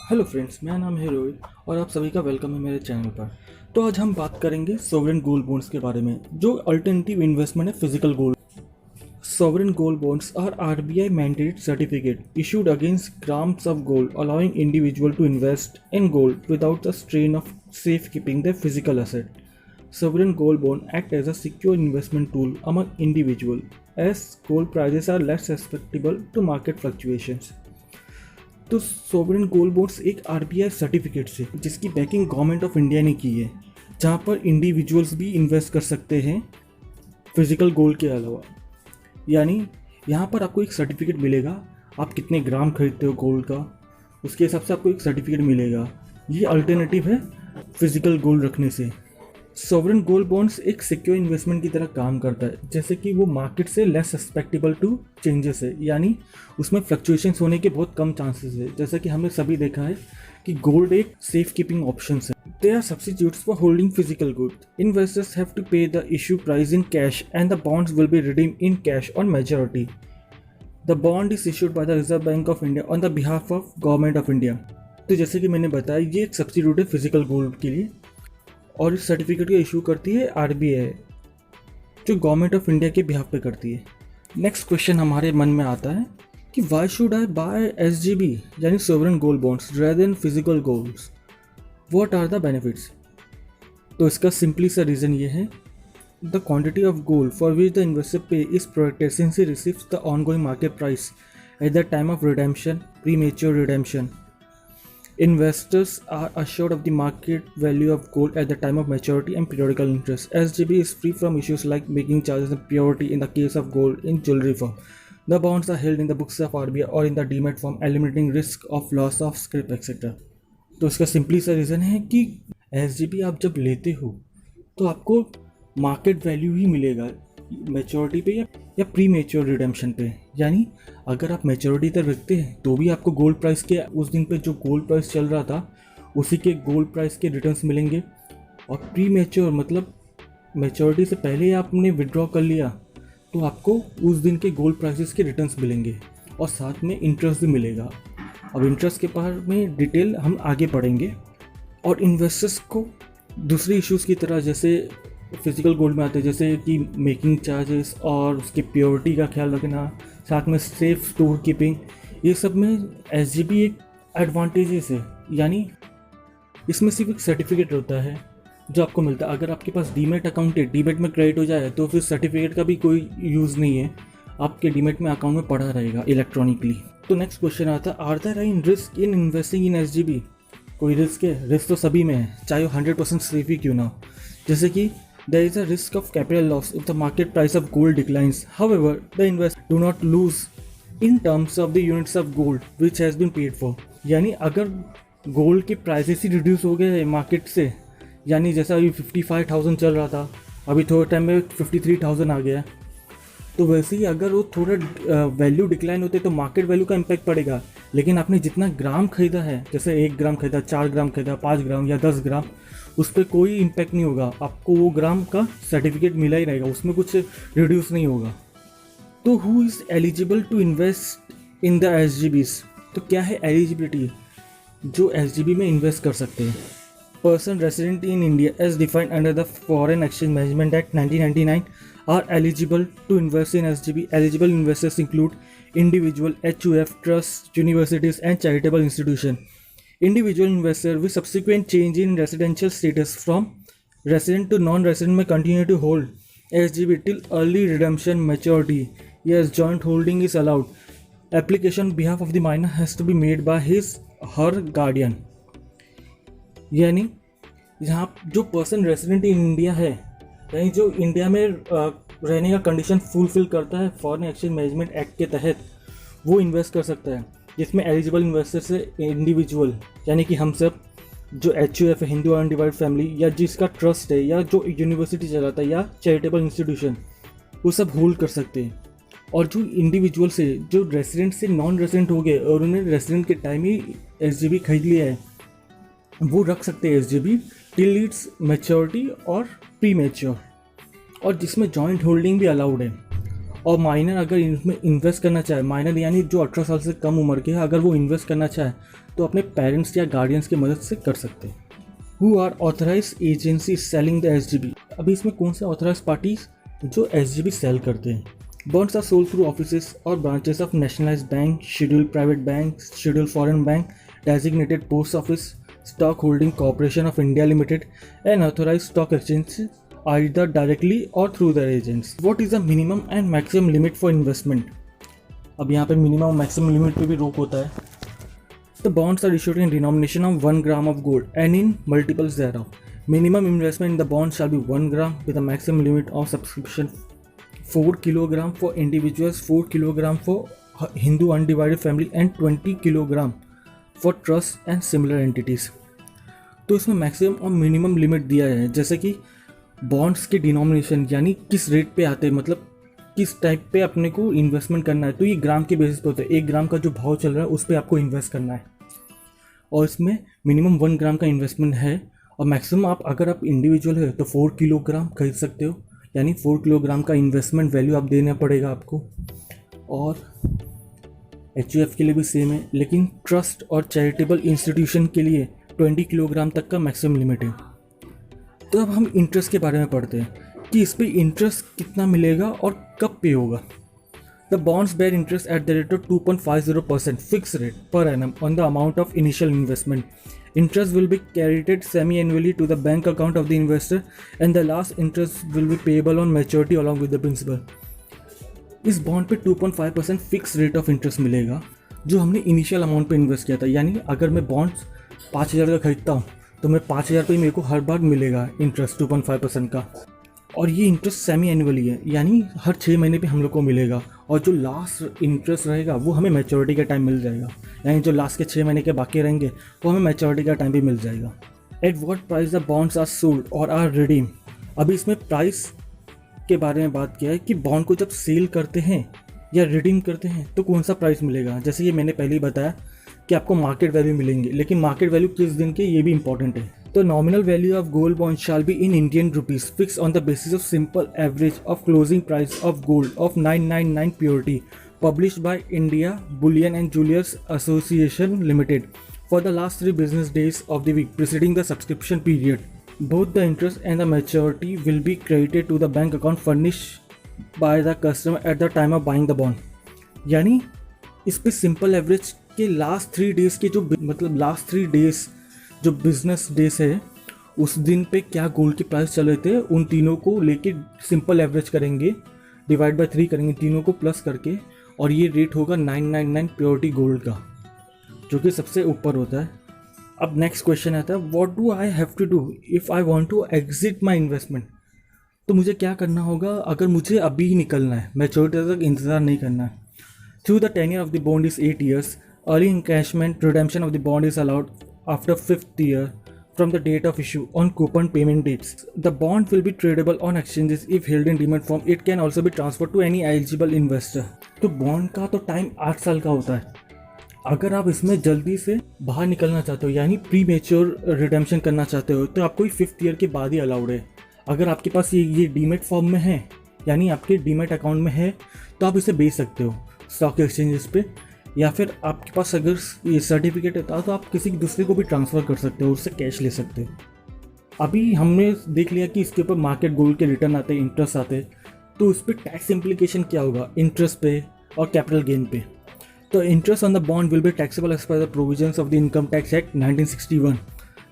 Hello friends, मेरा नाम है रोहित और आप सभी का वेलकम है मेरे चैनल पर। तो आज हम बात करेंगे सोवरेन गोल्ड बॉन्ड्स के बारे में, जो अल्टरनेटिव इन्वेस्टमेंट है physical gold. Sovereign gold bonds are RBI mandated certificate issued against grams of gold, allowing individual to invest in gold without the strain of safekeeping their physical asset. Sovereign gold bond act as a secure investment tool among individuals, as gold prices are less susceptible to market fluctuations. तो sovereign gold bonds एक RBI certificate से जिसकी banking government of India ने की है, जहाँ पर individuals भी इन्वेस्ट कर सकते हैं फिजिकल गोल्ड के अलावा। यानी यहाँ पर आपको एक सर्टिफिकेट मिलेगा, आप कितने ग्राम खरीदते हो गोल्ड का, उसके हिसाब से आपको एक सर्टिफिकेट मिलेगा। ये अल्टरनेटिव है फिजिकल गोल्ड रखने से। सॉवरेन गोल्ड बॉन्ड्स एक सिक्योर इन्वेस्टमेंट की तरह काम करता है, जैसे कि वो मार्केट से लेस सस्पेक्टेबल टू चेंजेस है, यानी उसमें फ्लक्चुएशंस होने के बहुत कम चांसेस है। जैसा कि हमने सभी देखा है कि गोल्ड एक सेफ कीपिंग ऑप्शन है। They are substitutes for holding physical good. Investors have to pay the issue price in cash and the bonds will be redeemed in cash on majority. The bond is issued by the Reserve Bank of India on the behalf of Government of India. तो जैसे कि मैंने बताया, ये एक substitute है physical gold के लिए और इस सर्टिफिकेट का इशू करती है आरबीआई, जो गवर्नमेंट ऑफ इंडिया के बिहाफ पे करती है। नेक्स्ट क्वेश्चन हमारे मन में आता है कि why should I buy SGB यानी sovereign gold bonds rather than physical golds, what are the benefits. तो इसका सिंपली सा रीज़न ये है, the quantity of gold for which the investor pay is protected since he receives the ongoing market price at the time of redemption, premature redemption. Investors are assured of the market value of gold at the time of maturity and periodical interest. SGB is free from issues like making charges and purity in the case of gold in jewelry form. The bonds are held in the books of RBI or in the demat form, eliminating risk of loss of scrip etc. तो इसका simply सा reason है कि SGB आप जब लेते हो तो आपको मार्केट वैल्यू ही मिलेगा मैच्योरिटी पे या प्री मेच्योर रिडेम्पशन पे। यानी अगर आप मैच्योरिटी तक रखते हैं तो भी आपको गोल्ड प्राइस के उस दिन पे जो गोल्ड प्राइस चल रहा था उसी के गोल्ड प्राइस के रिटर्न्स मिलेंगे। और प्री मेच्योर मतलब मैच्योरिटी से पहले आपने विड्रॉ कर लिया तो आपको उस दिन के गोल्ड प्राइसेस के रिटर्न्स मिलेंगे और साथ में इंटरेस्ट भी मिलेगा। अब इंटरेस्ट के बारे में डिटेल हम आगे पढ़ेंगे। और इन्वेस्टर्स को दूसरे इश्यूज़ की तरह जैसे फिजिकल गोल्ड में आते हैं, जैसे कि मेकिंग चार्जेस और उसकी प्योरिटी का ख्याल रखना, साथ में सेफ स्टोर कीपिंग, ये सब में एसजीबी एक एडवांटेजेस है। यानी इसमें सिर्फ एक सर्टिफिकेट होता है जो आपको मिलता है। अगर आपके पास डीमेट अकाउंट है, डीमेट में क्रेडिट हो जाए तो फिर सर्टिफिकेट का भी कोई यूज़ नहीं है, आपके डीमेट में अकाउंट में पड़ा रहेगा इलेक्ट्रॉनिकली। तो नेक्स्ट क्वेश्चन आता है, are there any risk in investing in SGB. कोई रिस्क है? रिस्क तो सभी में है, चाहे वो 100% सेफ ही क्यों ना हो। जैसे कि there is a risk of capital loss if the market price of gold declines. However, the investors do not lose in terms of the units of gold which has been paid for. यानी अगर gold के prices ही reduce हो गए market से, यानी जैसा अभी 55,000 चल रहा था, अभी थोड़े टाइम में 53,000 आ गया, तो वैसे ही अगर वो थोड़ा वैल्यू डिक्लाइन होते तो मार्केट वैल्यू का इम्पैक्ट पड़ेगा। लेकिन आपने जितना ग्राम खरीदा है, जैसे 1 ग्राम खरीदा, 4 ग्राम खरीदा, 5 ग्राम या 10 ग्राम, उस पर कोई इम्पैक्ट नहीं होगा। आपको वो ग्राम का सर्टिफिकेट मिला ही रहेगा, उसमें कुछ रिड्यूस नहीं होगा। तो who is eligible to invest in the SGBs. तो क्या है एलिजिबिलिटी जो एसजीबी में इन्वेस्ट कर सकते हैं? Person resident in India as defined under the foreign exchange management act 1999 are eligible to invest in SGB. Eligible investors include individual, HUF, trusts, universities and charitable institutions. Individual investor with subsequent change in residential status from resident to non-resident may continue to hold SGB till early redemption maturity. Yes, joint holding is allowed. Application on behalf of the minor has to be made by his her guardian. यानी यहाँ जो person resident in India है, यानी जो India में रहने का condition fulfil करता है फॉरेन एक्सचेंज मैनेजमेंट एक्ट के तहत, वो इन्वेस्ट कर सकता है। जिसमें एलिजिबल इन्वेस्टर्स है इंडिविजुअल, यानी कि हम सब जो HUF है, हिंदू अनडिवाइड फैमिली, या जिसका ट्रस्ट है, या जो यूनिवर्सिटी चलाता है, या चैरिटेबल इंस्टीट्यूशन, वो सब होल्ड कर सकते हैं। और जो इंडिविजुअल से जो रेसिडेंट से नॉन रेसिडेंट हो गए और उन्होंने रेसिडेंट के टाइम ही SGB खरीद लिया है, वो रख सकते हैं SGB टिल इट्स मैच्योरिटी और प्री मैच्योर, और जिसमें जॉइंट होल्डिंग भी अलाउड है। और माइनर अगर इसमें इन्वेस्ट करना चाहे, माइनर यानी जो 18 साल से कम उम्र के है, अगर वो इन्वेस्ट करना चाहे तो अपने पेरेंट्स या गार्डियंस की मदद से कर सकते हैं। Who are authorize agency selling the SGB। अभी इसमें कौन से ऑथराइज पार्टीज जो SGB सेल करते हैं? Bonds are sold through offices और branches of nationalized bank, scheduled private bank, scheduled foreign bank, designated post office, stock holding corporation of India limited and authorized stock exchange either directly or through their agents. What is the minimum and maximum limit for investment? अब यहाँ पे minimum और maximum limit पे भी रोक होता है। The bonds are issued in denomination of 1 gram of gold and in multiples thereof. Minimum investment in the bond shall be 1 gram with a maximum limit of subscription 4 kilogram for individuals, 4 kilogram for Hindu undivided family and 20 kilogram for trust and similar entities. तो इसमें maximum और minimum limit दिया है, जैसे कि bonds के denomination यानी किस रेट पे आते हैं, मतलब किस टाइप पे अपने को इन्वेस्टमेंट करना है, तो ये ग्राम के बेसिस पे होता है। 1 ग्राम का जो भाव चल रहा है उस पर आपको इन्वेस्ट करना है, और इसमें मिनिमम 1 ग्राम का इन्वेस्टमेंट है, और मैक्सिमम अगर आप इंडिविजुअल है तो 4 किलोग्राम खरीद सकते हो, यानी 4 किलोग्राम का इन्वेस्टमेंट वैल्यू आप देना पड़ेगा आपको। और HUF के लिए भी सेम है, लेकिन ट्रस्ट और चैरिटेबल इंस्टीट्यूशन के लिए 20 किलोग्राम तक का मैक्सिमम लिमिट है। तो अब हम इंटरेस्ट के बारे में पढ़ते हैं कि इस पर इंटरेस्ट कितना मिलेगा और कब पे होगा। The bonds bear interest at the rate of 2.50% fix rate per annum on the amount of initial investment. Interest will be credited semi annually to the bank account of the investor and the last interest will be payable on maturity along with the principal. इस bond पे 2.5% fix rate of interest मिलेगा जो हमने initial amount पे invest किया था। यानी अगर मैं बॉन्ड्स 5,000 का खरीदता हूँ तो मैं 5,000 पे मेरे को हर बार मिलेगा इंटरेस्ट 2.5% का, और ये इंटरेस्ट सेमी एनुअली है, यानी हर 6 महीने पे हम लोग को मिलेगा, और जो लास्ट इंटरेस्ट रहेगा वो हमें मैच्योरिटी के टाइम मिल जाएगा, यानी जो लास्ट के 6 महीने के बाकी रहेंगे वो हमें मैच्योरिटी का टाइम भी मिल जाएगा। At what price the bonds are sold और आर रिडीम। अभी इसमें प्राइस के बारे में बात किया है कि बॉन्ड को जब सेल करते हैं या रिडीम करते हैं तो कौन सा प्राइस मिलेगा। जैसे ये मैंने पहले ही बताया कि आपको मार्केट वैल्यू मिलेंगे, लेकिन मार्केट वैल्यू किस दिन के ये भी इंपॉर्टेंट है। तो nominal value of gold bond shall be in Indian rupees fix on the basis of simple average of closing price of gold of 999 purity published by India Boolean and jewellers association limited for the last 3 business days of the week preceding the subscription period. Both the interest and the maturity will be credited to the bank account furnished by the customer at the time of buying the bond. यानी इस पे simple average के last 3 days के जो मतलब last 3 days जो business days है उस दिन पे क्या गोल्ड की प्राइस चल रहे थे उन तीनों को लेके सिंपल एवरेज करेंगे, डिवाइड बाय 3 करेंगे तीनों को प्लस करके, और ये रेट होगा 999 प्योरिटी गोल्ड का, जो कि सबसे ऊपर होता है। अब नेक्स्ट क्वेश्चन आता है, what do I have to do if I want to exit my investment. तो मुझे क्या करना होगा अगर मुझे अभी ही निकलना है, मैच्योरिटी तक इंतज़ार नहीं करना है। Through the tenure of the bond is 8 years, early encashment redemption of the bond is allowed after 5th year from the date of issue on coupon payment dates. The bond will be tradable on exchanges if held in demat form. It can also be transferred to any eligible investor. तो bond का तो time 8 साल का होता है। अगर आप इसमें जल्दी से बाहर निकलना चाहते हो यानी प्री मेच्योर रिडेम्पशन करना चाहते हो तो आपको 5th ईयर के बाद ही अलाउड है। अगर आपके पास ये डीमेट फॉर्म में है यानी आपके डीमेट अकाउंट में है तो आप इसे बेच सकते हो स्टॉक एक्सचेंजेस पे, या फिर आपके पास अगर ये सर्टिफिकेट है तो आप किसी दूसरे को भी ट्रांसफ़र कर सकते हो, उससे कैश ले सकते हो। अभी हमने देख लिया कि इसके ऊपर मार्केट गोल्ड के रिटर्न आते हैं, इंटरेस्ट आते हैं, तो उस पर टैक्स इम्प्लीकेशन क्या होगा इंटरेस्ट पे और कैपिटल गेन पे। तो interest on the bond will be taxable as per the provisions of the income tax act 1961।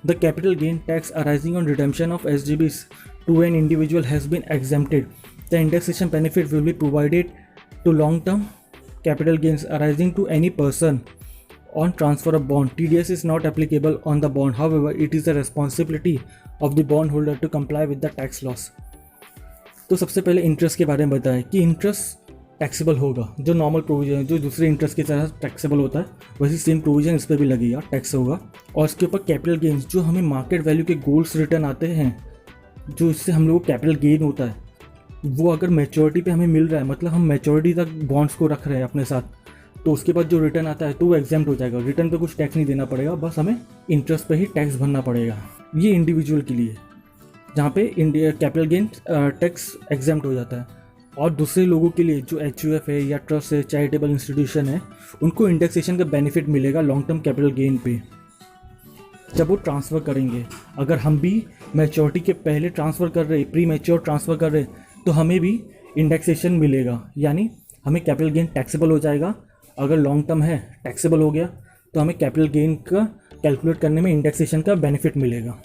The capital gain tax arising on redemption of SGBs to an individual has been exempted. The indexation benefit will be provided to long term capital gains arising to any person on transfer of bond. TDS is not applicable on the bond. However, it is the responsibility of the bondholder to comply with the tax laws. तो सबसे पहले interest के बारे में बताएं कि interest taxable होगा, जो नॉर्मल प्रोविजन है जो दूसरे इंटरेस्ट की तरह टैक्सेबल होता है वैसे सेम प्रोविजन इस पर भी लगेगा, टैक्स होगा। और इसके ऊपर कैपिटल गेन्स जो हमें मार्केट वैल्यू के गोल्ड्स रिटर्न आते हैं, जो इससे हम लोग को कैपिटल गेन होता है, वो अगर मैच्योरिटी पे हमें मिल रहा है, मतलब हम मैच्योरिटी तक बॉन्ड्स को रख रहे हैं अपने साथ, तो उसके बाद जो रिटर्न आता है तो वो एग्जेम्प्ट हो जाएगा। रिटर्न पे कुछ टैक्स नहीं देना पड़ेगा, बस हमें इंटरेस्ट पे ही टैक्स भरना पड़ेगा। ये इंडिविजुअल के लिए जहाँ पे India capital gain tax exempt हो जाता है। और दूसरे लोगों के लिए जो HUF है या ट्रस्ट है, चैरिटेबल इंस्टीट्यूशन है, उनको इंडेक्सेशन का बेनिफिट मिलेगा लॉन्ग टर्म कैपिटल गेन पे जब वो ट्रांसफ़र करेंगे। अगर हम भी मैच्योरिटी के पहले ट्रांसफ़र कर रहे, प्री मैच्योर ट्रांसफ़र कर रहे, तो हमें भी इंडेक्सेशन मिलेगा, यानी हमें कैपिटल गेन टैक्सेबल हो जाएगा। अगर लॉन्ग टर्म है टैक्सेबल हो गया तो हमें कैपिटल गेन का कैलकुलेट करने में इंडेक्सेशन का बेनिफिट मिलेगा।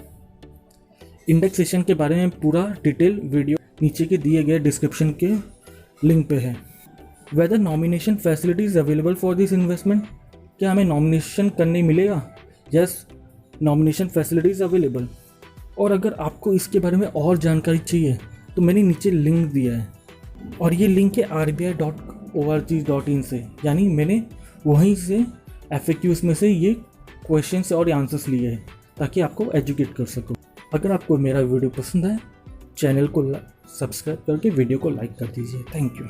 इंडेक्सेशन के बारे में पूरा डिटेल वीडियो नीचे के दिए गए डिस्क्रिप्शन के लिंक पे है। Whether nomination facilities available for this investment, क्या हमें नॉमिनेशन करने मिलेगा? Yes, nomination facilities available. और अगर आपको इसके बारे में और जानकारी चाहिए तो मैंने नीचे लिंक दिया है, और ये लिंक है rbi.org.in से, यानी मैंने वहीं से FAQs में से ये क्वेश्चंस और आंसर्स लिए हैं ताकि आपको एजुकेट कर सकूं। अगर आपको मेरा वीडियो पसंद आए, चैनल को सब्सक्राइब करके वीडियो को लाइक कर दीजिए। Thank you.